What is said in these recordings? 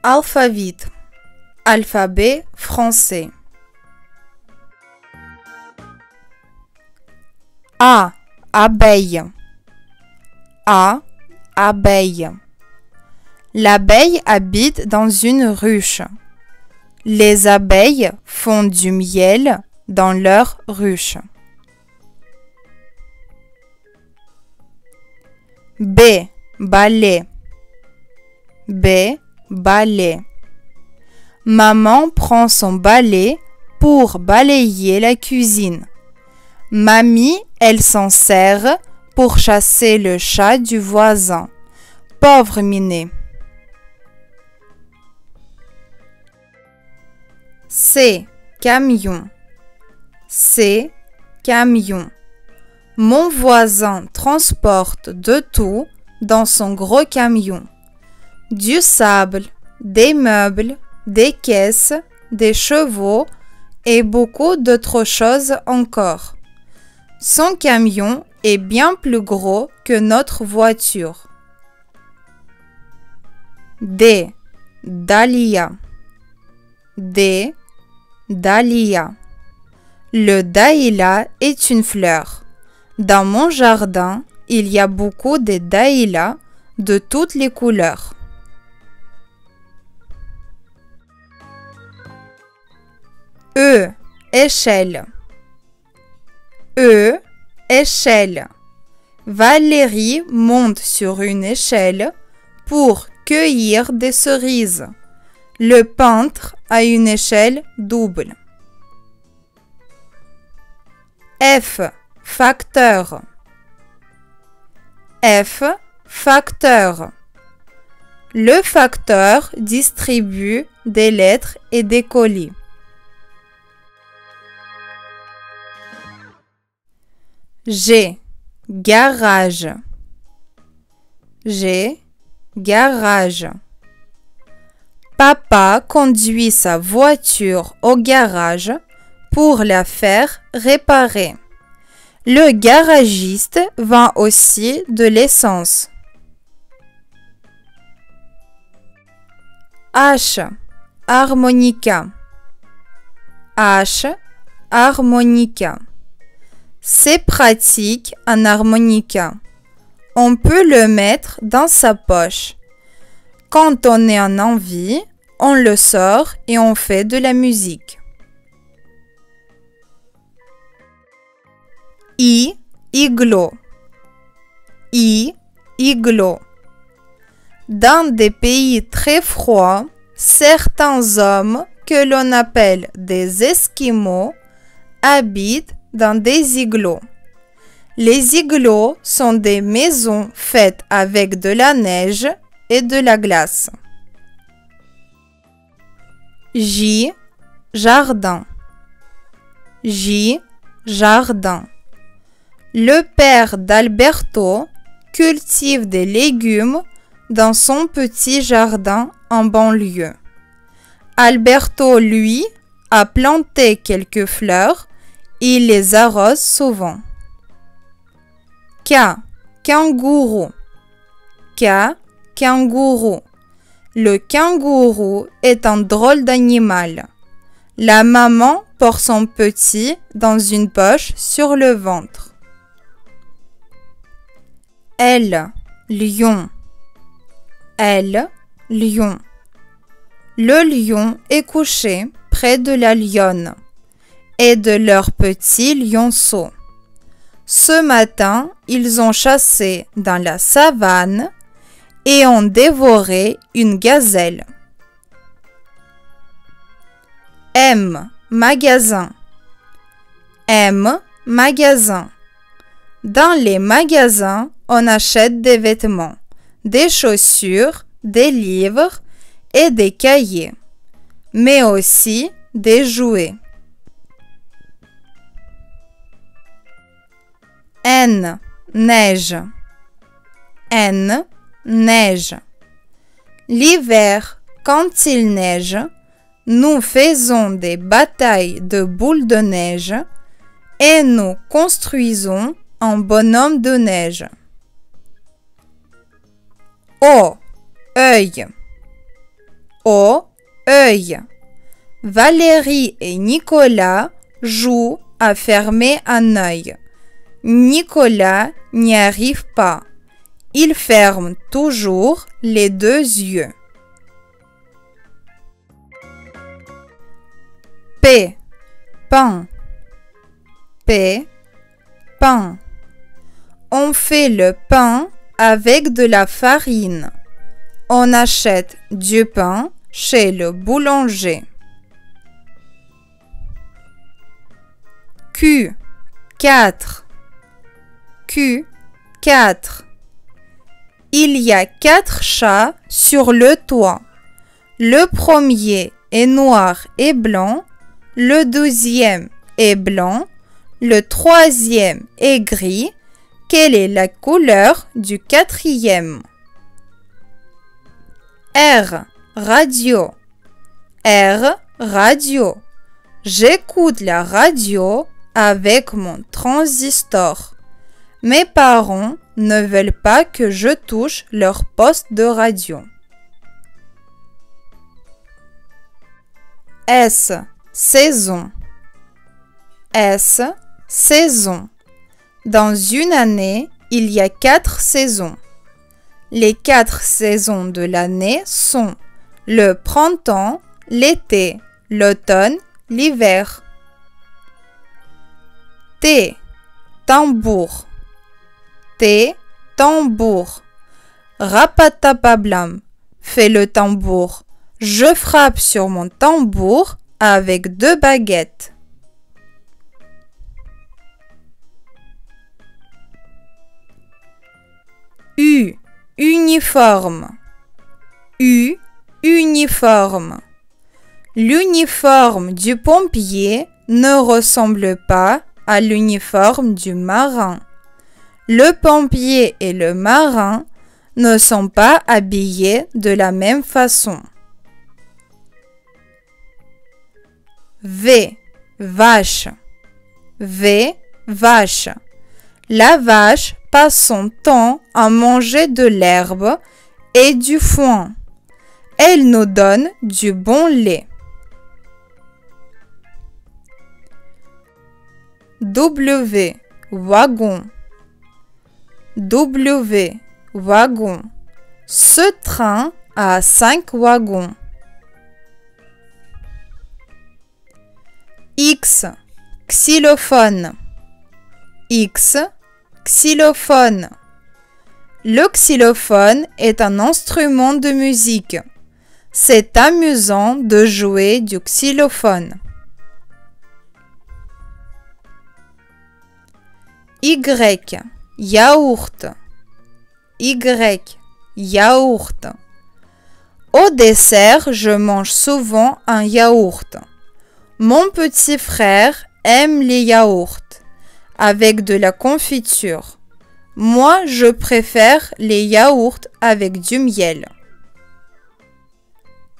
Alphabet. Alphabet français. A. Abeille. A. Abeille. L'abeille habite dans une ruche. Les abeilles font du miel dans leur ruche. B. Balai. B. Balai. Maman prend son balai pour balayer la cuisine. Mamie, elle s'en sert pour chasser le chat du voisin. Pauvre minet. C. Camion. C. Camion. Mon voisin transporte de tout dans son gros camion. Du sable, des meubles, des caisses, des chevaux et beaucoup d'autres choses encore. Son camion est bien plus gros que notre voiture. D. Dahlia. D. Dahlia. Le dahlia est une fleur. Dans mon jardin, il y a beaucoup de dahlias de toutes les couleurs. E. Échelle. E. Échelle. Valérie monte sur une échelle pour cueillir des cerises. Le peintre a une échelle double. F. Facteur. F. Facteur. Le facteur distribue des lettres et des colis. G. Garage. G. Garage. Papa conduit sa voiture au garage pour la faire réparer. Le garagiste vend aussi de l'essence. H. Harmonica. H. Harmonica. C'est pratique un harmonica. On peut le mettre dans sa poche. Quand on est en envie, on le sort et on fait de la musique. I. Igloo. I. Igloo. Dans des pays très froids, certains hommes que l'on appelle des Esquimaux habitent dans des igloos. Les igloos sont des maisons faites avec de la neige et de la glace. J. Jardin. J. Jardin. Le père d'Alberto cultive des légumes dans son petit jardin en banlieue. Alberto, lui, a planté quelques fleurs. Il les arrose souvent. K. Kangourou. K. Kangourou. Le kangourou est un drôle d'animal. La maman porte son petit dans une poche sur le ventre. L. Lion. L. Lion. Le lion est couché près de la lionne et de leur petit lionceau. Ce matin, ils ont chassé dans la savane et ont dévoré une gazelle. M. Magasin. M. Magasin. Dans les magasins, on achète des vêtements, des chaussures, des livres et des cahiers, mais aussi des jouets. N. Neige. N. Neige. L'hiver, quand il neige, nous faisons des batailles de boules de neige et nous construisons en bonhomme de neige. O, œil. O, œil. Valérie et Nicolas jouent à fermer un œil. Nicolas n'y arrive pas. Il ferme toujours les deux yeux. P, pain. P, pain. On fait le pain avec de la farine. On achète du pain chez le boulanger. Q, 4. Q, 4. Il y a 4 chats sur le toit. Le premier est noir et blanc, le deuxième est blanc, le troisième est gris. Quelle est la couleur du quatrième? R, radio. R, radio. J'écoute la radio avec mon transistor. Mes parents ne veulent pas que je touche leur poste de radio. S, saison. S, saison. Dans une année, il y a 4 saisons. Les 4 saisons de l'année sont le printemps, l'été, l'automne, l'hiver. T, tambour. T, tambour. Rapatapablam, fait le tambour. Je frappe sur mon tambour avec 2 baguettes. U, uniforme. U, uniforme. L'uniforme du pompier ne ressemble pas à l'uniforme du marin. Le pompier et le marin ne sont pas habillés de la même façon. V, vache. V, vache. La vache passe son temps à manger de l'herbe et du foin. Elle nous donne du bon lait. W, wagon. W, wagon. Ce train a 5 wagons. X, xylophone. X, xylophone. Le xylophone est un instrument de musique. C'est amusant de jouer du xylophone. Y, yaourt. Y, yaourt. Au dessert, je mange souvent un yaourt. Mon petit frère aime les yaourts avec de la confiture. Moi, je préfère les yaourts avec du miel.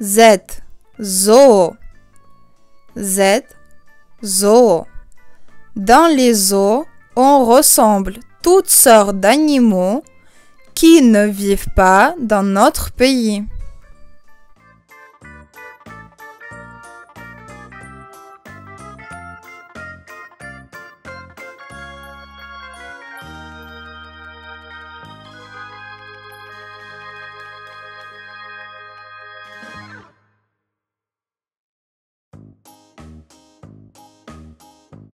Z, zoo. Z, zoo. Dans les zoos, on ressemble toutes sortes d'animaux qui ne vivent pas dans notre pays.